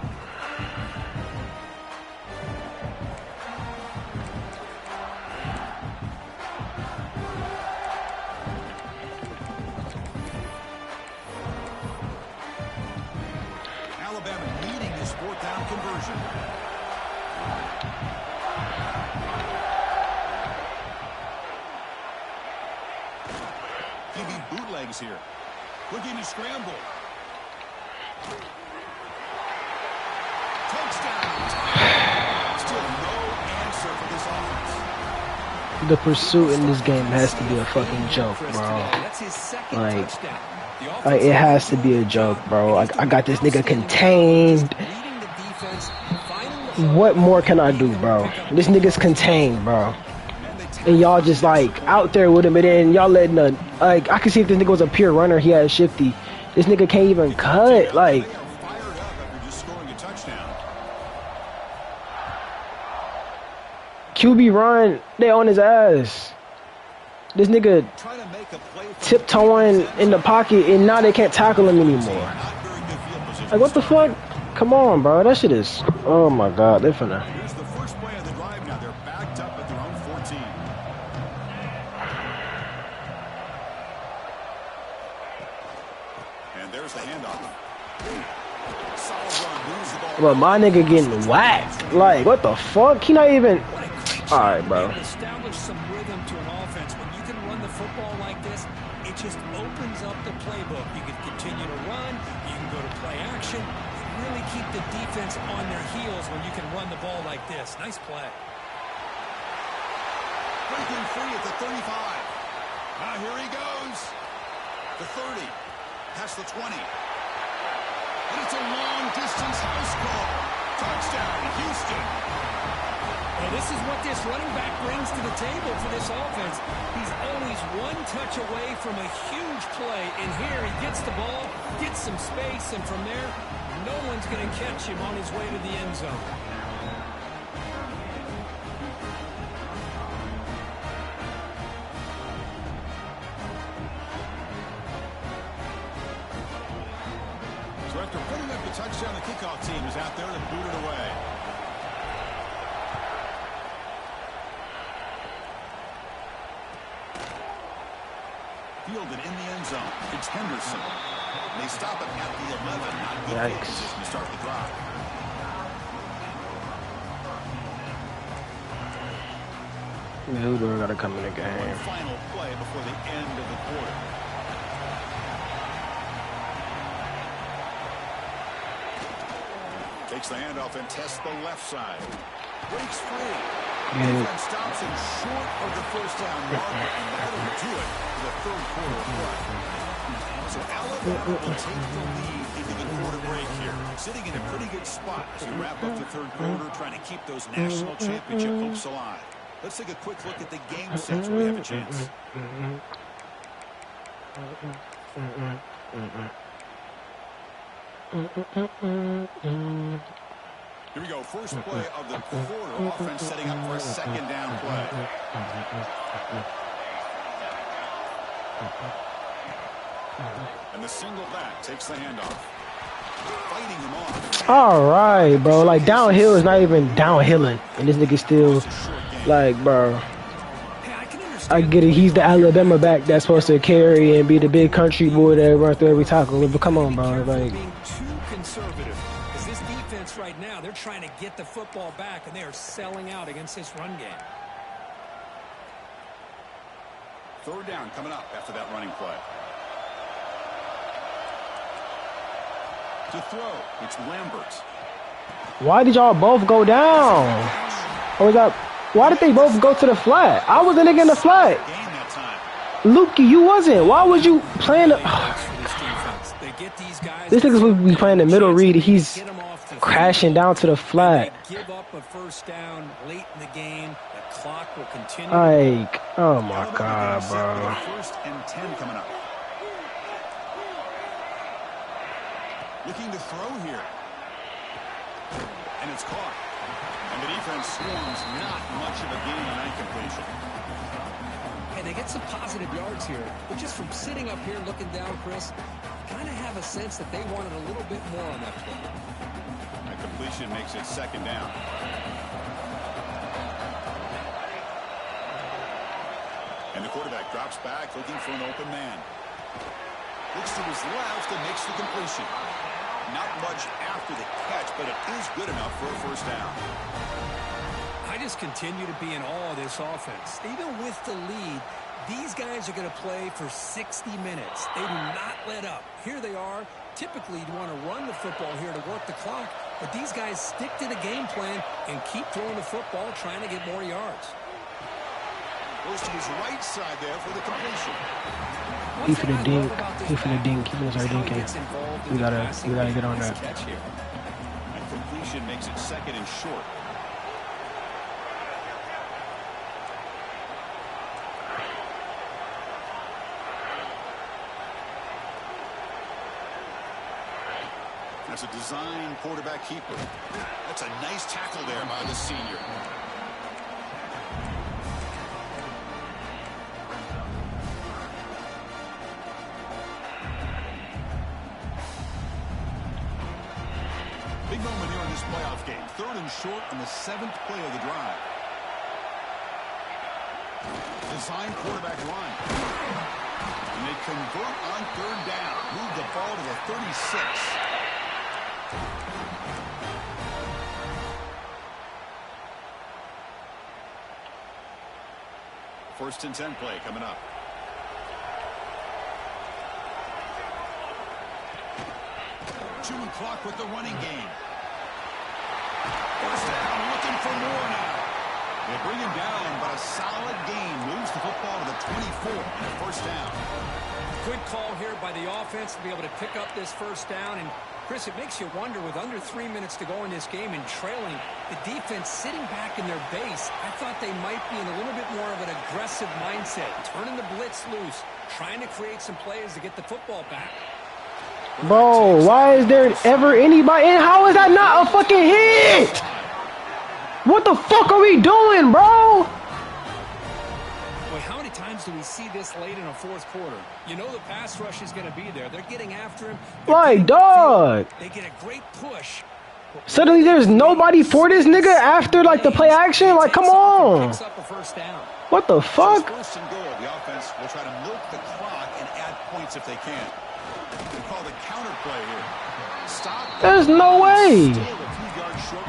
Conversion. QB bootlegs here. Looking to scramble. Touchdown. Still no answer for this offense. The pursuit in this game has to be a fucking joke, bro. Like it has to be a joke, bro. I got this nigga contained. What more can I do, bro? This nigga's contained, bro. And y'all just like out there with him, and then y'all letting like I can see if this nigga was a pure runner, he had shifty. This nigga can't even cut, like. QB run, they on his ass. This nigga tiptoeing in the pocket, and now they can't tackle him anymore. Like what the fuck? Come on, bro. That shit is. Oh my God, they're finna. Here's the first play of the drive. Now they're backed up at their own 14. And there's the handoff. Solid run, moves the ball. Bro, my nigga getting whacked. Like what the fuck? He not even. All right, bro. Establish some rhythm to an offense. When you can run the football like this, it just opens up the playbook. You can continue to run. You can go to play action. Really keep the defense on their heels when you can run the ball like this. Nice play. Breaking free at the 35. Now here he goes. The 30. Past the 20. And it's a long-distance house call. Touchdown, Houston. Well, this is what this running back brings to the table for this offense. He's always one touch away from a huge play. And here he gets the ball, gets some space, and from there, no one's going to catch him on his way to the end zone. So after putting up the touchdown, the kickoff team is out there to boot it away. Fielded in the end zone. It's Henderson. They stop it at the 11. Not good field position to start the drive. Hoover gotta come in the game. One final play before the end of the quarter. Takes the handoff and tests the left side. Breaks free. Defense stops him short of the first down marker, and that'll do it for the third quarter of play. So Alabama will take the lead into the quarter break here, sitting in a pretty good spot as we wrap up the third quarter, trying to keep those national championship hopes alive. Let's take a quick look at the game sets where we have a chance. Here we go. First play of the quarter. Offense setting up for a second down play. And the single back takes the handoff. Fighting him off. All right, bro. Like downhill is not even downhilling, and this nigga still, like, bro. I get it. He's the Alabama back that's supposed to carry and be the big country boy that run through every tackle. But come on, bro. Like. Right now, they're trying to get the football back, and they are selling out against this run game. Third down coming up after that running play. To throw, it's Lambert. Why did y'all both go down? Or was that? Why did they both go to the flat? I was the nigga in the flat. Lukey, you wasn't. Why was you playing? This nigga's supposed to be playing the middle read. He's crashing down to the flat. Give up a first down late in the game. The clock will continue. Like, oh my god, bro. First and 10 coming up. Looking to throw here. And it's caught. And the defense swarms not much of a gain on that completion. And they get some positive yards here. But just from sitting up here looking down, Chris, kind of have a sense that they wanted a little bit more on that play. That completion makes it second down. And the quarterback drops back looking for an open man. Looks to his left and makes the completion. Not much after the catch, but it is good enough for a first down. I just continue to be in awe of this offense. Even with the lead, these guys are going to play for 60 minutes. They do not let up. Here they are. Typically, you want to run the football here to work the clock, but these guys stick to the game plan and keep throwing the football, trying to get more yards. Goes to his right side there for the completion. He for the dink. He for the dink. Keeping us our dinking. We gotta get on that. And completion makes it second and short. That's a design quarterback keeper. That's a nice tackle there by the senior. Big moment here in this playoff game. Third and short on the 7th play of the drive. Design quarterback run. And they convert on third down. Move the ball to the 36. First and 10 play coming up. Chewing clock with the running game. First down, looking for more now. They bring him down, but a solid gain moves the football to the 24 and a first down. Good call here by the offense to be able to pick up this first down. And, Chris, it makes you wonder, with under 3 minutes to go in this game and trailing, the defense sitting back in their base, I thought they might be in a little bit more of an aggressive mindset, turning the blitz loose, trying to create some plays to get the football back. Bro, why is there ever anybody? And how is that not a fucking hit? What the fuck are we doing, bro? Boy, how many times do we see this late in a fourth quarter? You know the pass rush is going to be there. They're getting after him. Like, dog. They get a great push. Suddenly there's nobody for this nigga after, like, the play action? Like, come on. What the fuck? First and goal, the offense will try to milk the clock and add points if they can. They call the counter play here. Stop. There's no way.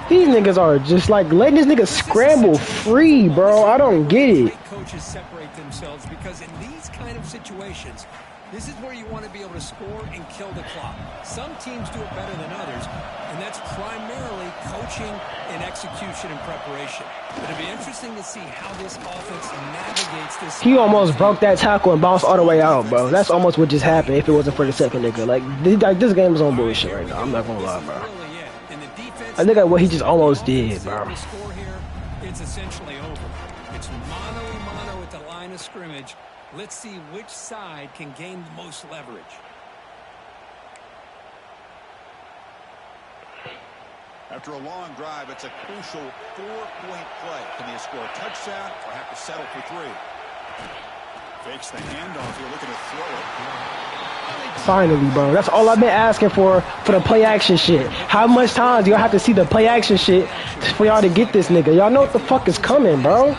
These niggas are just like letting this nigga scramble free, bro. I don't get it. Coaches separate themselves because in these kind of situations, this is where you want to be able to score and kill the clock. Some teams do it better than others, and that's primarily coaching and execution and preparation. But it'll be interesting to see how this offense navigates this. He almost broke that tackle and bounced all the way out, bro. That's almost what just happened if it wasn't for the second nigga. Like this game is on bullshit right now. I'm not gonna lie, bro. I think what he just almost did, bro. It's essentially over. It's mano-a-mano at the line of scrimmage. Let's see which side can gain the most leverage. After a long drive, it's a crucial 4-point play. Can they score a touchdown or have to settle for 3? Fakes the handoff here, looking to throw it. Finally, bro. That's all I've been asking for the play action shit. How much time do y'all have to see the play action shit for y'all to get this nigga? Y'all know what the fuck is coming, bro.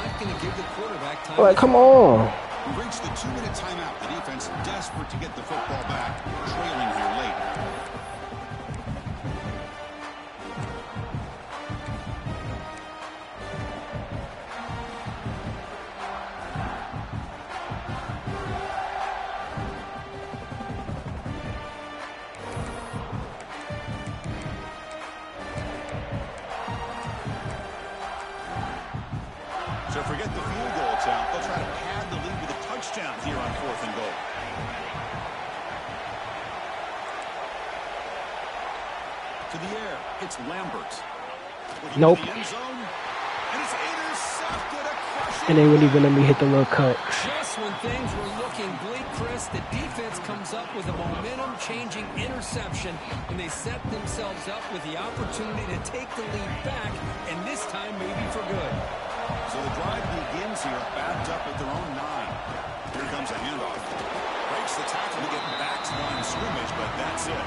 Like, come on. We reached the 2-minute timeout. The defense desperate to get the football back. Trailing here late. So forget the field goal attempt. They'll try to pad the lead with a touchdown here on 4th and goal. To the air, it's Lambert. Nope. The end zone, and it's intercepted. And they wouldn't even let me hit the little cut. Just when things were looking bleak, Chris, the defense comes up with a momentum-changing interception, and they set themselves up with the opportunity to take the lead back, and this time maybe for good. So the drive begins here, backed up at their own 9. Here comes a handoff. Breaks the tackle to get back to the line of scrimmage, but that's it.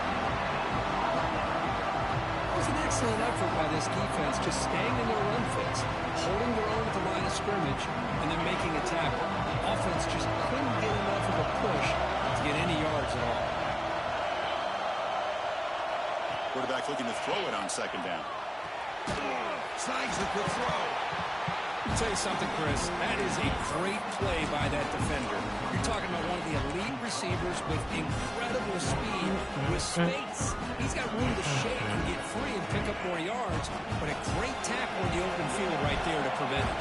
It was an excellent effort by this defense, just staying in their run fits, holding their own at the line of scrimmage, and then making a tackle. Offense just couldn't get enough of a push to get any yards at all. Quarterback looking to throw it on 2nd down. Snags the quick throw. I'll tell you something, Chris. That is a great play by that defender. You're talking about one of the elite receivers with incredible speed, with space. He's got room to shake and get free and pick up more yards, but a great tackle in the open field right there to prevent it.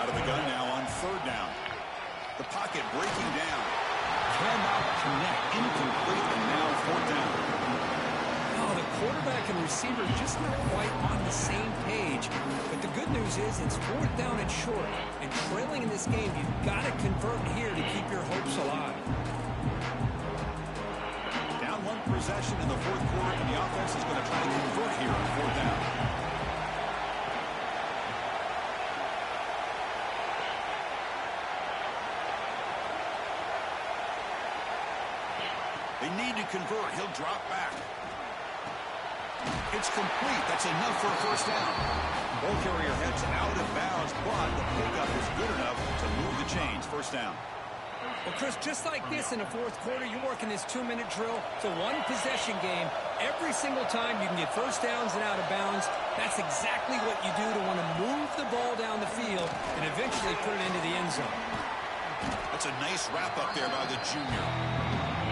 Out of the gun now on 3rd down. The pocket breaking down. Cannot connect, incomplete, and now 4th down. Oh, the quarterback and receiver just not quite on the same page. But the good news is it's 4th down and short. And trailing in this game, you've got to convert here to keep your hopes alive. Down 1 possession in the 4th quarter, and the offense is going to try to convert here on 4th down. They need to convert. He'll drop back. It's complete. That's enough for a 1st down. Ball carrier heads out of bounds, but the pickup is good enough to move the chains. 1st down. Well, Chris, just like this in the 4th quarter, you're working this 2-minute drill. It's a 1-possession game. Every single time you can get 1st downs and out of bounds, that's exactly what you do to want to move the ball down the field and eventually put it into the end zone. That's a nice wrap-up there by the junior.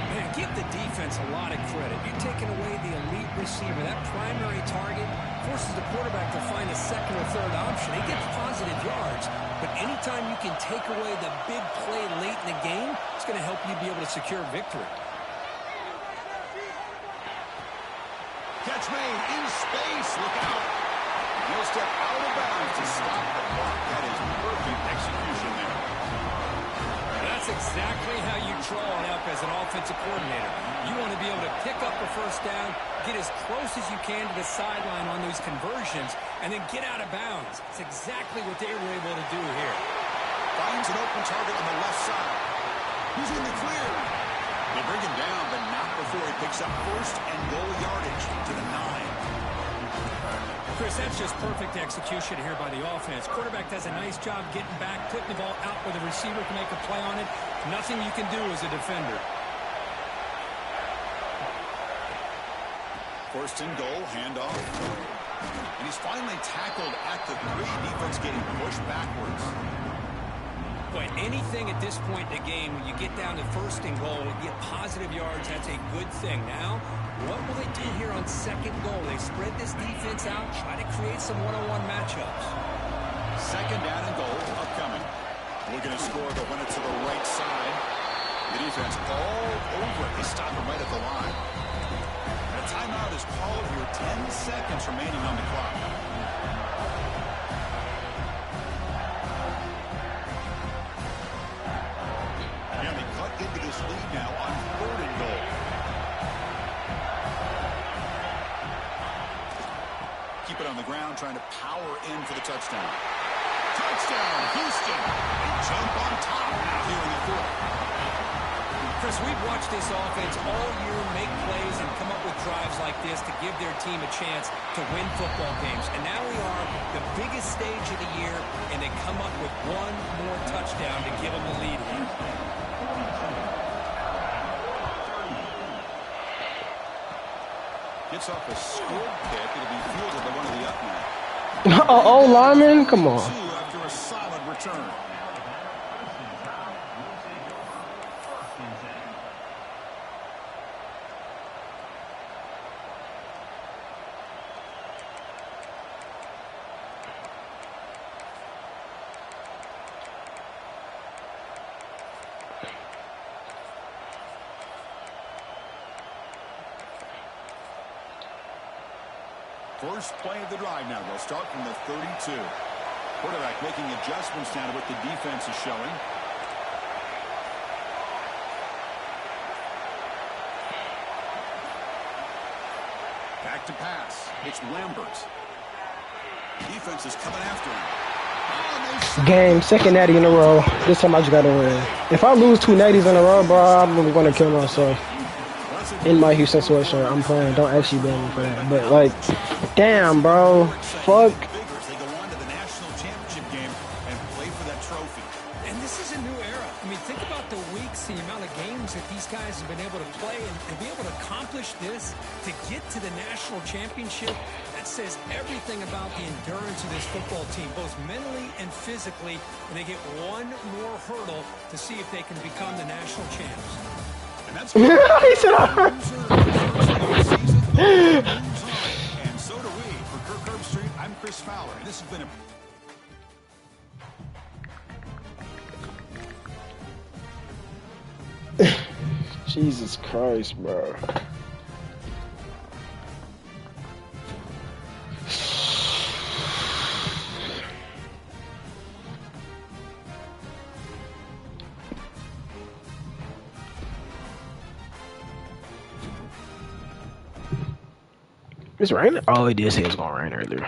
Man, give the defense a lot of credit. You're taking away the elite receiver. That primary target forces the quarterback to find a 2nd or 3rd option. He gets positive yards, but anytime you can take away the big play late in the game, it's going to help you be able to secure victory. Catch made in space. Look out. He'll step out of bounds to stop the block. That is perfect execution there. That's exactly how you draw it up as an offensive coordinator. You want to be able to pick up a 1st down, get as close as you can to the sideline on those conversions, and then get out of bounds. It's exactly what they were able to do here. Finds an open target on the left side. He's in the clear. They bring him down, but not before he picks up 1st and goal yardage to the 9. Chris, that's just perfect execution here by the offense. Quarterback does a nice job getting back, putting the ball out where the receiver can make a play on it. Nothing you can do as a defender. 1st and goal, handoff. And he's finally tackled at the 3. Defense getting pushed backwards. Boy, anything at this point in the game, when you get down to 1st and goal, get positive yards, that's a good thing. Now, what will they do here on 2nd goal? They spread this defense out, try to create some one-on-one matchups. 2nd down and goal, upcoming. Looking to score, but when it's to the right side, the defense all over it. They stop him right at the line. And a timeout is called here. 10 seconds remaining on the clock. And they cut into this lead now on 3rd and goal. Keep it on the ground, trying to power in for the touchdown. Touchdown, Houston. They jump on top now here in the 4th. Chris, we've watched this offense all year make plays and come up with drives like this to give their team a chance to win football games. And now we are the biggest stage of the year, and they come up with one more touchdown to give them a lead here. Gets off a scored kick. It'll be fielded by one of the up men. Oh, lineman, come on. After a solid return. First play of the drive now. They'll start from the 32. Quarterback making adjustments now to what the defense is showing. Back to pass. It's Lambert. Defense is coming after him. Game, second natty in a row. This time I just gotta win. If I lose 2 natties in a row, bro, I'm gonna kill myself. In my Houston sweatshirt, I'm playing. Don't actually blame me for that. But like, damn, bro, fuck. They go on to the national championship game and play for that trophy. And this is a new era. I mean, think about the weeks, the amount of games that these guys have been able to play, and to be able to accomplish this, to get to the national championship, that says everything about the endurance of this football team, both mentally and physically, and they get one more hurdle to see if they can become the national champs. And that's He said, and so do we. For Kirk Herbstreit, I'm Chris Fowler, and this has been a Jesus Christ, bro. It's raining? Oh, it did say it's gonna rain earlier.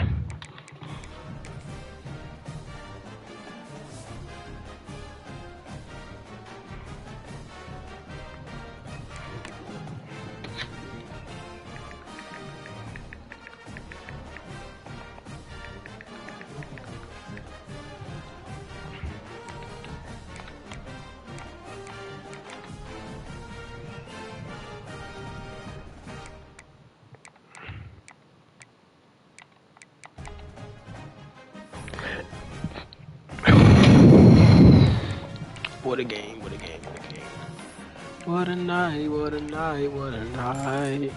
What a game, what a game, what a game. What a night, what a night, what a night.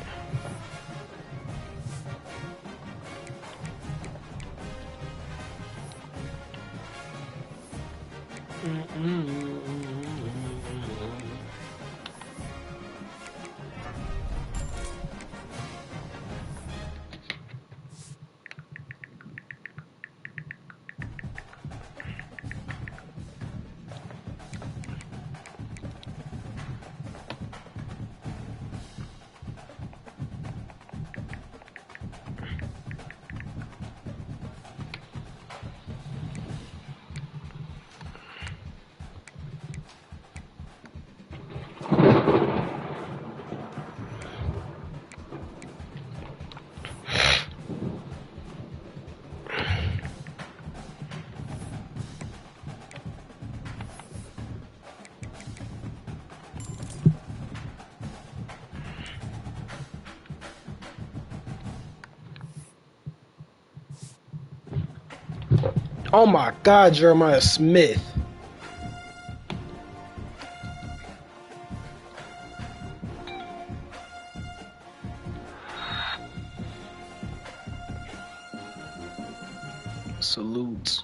Oh my God, Jeremiah Smith. Salutes.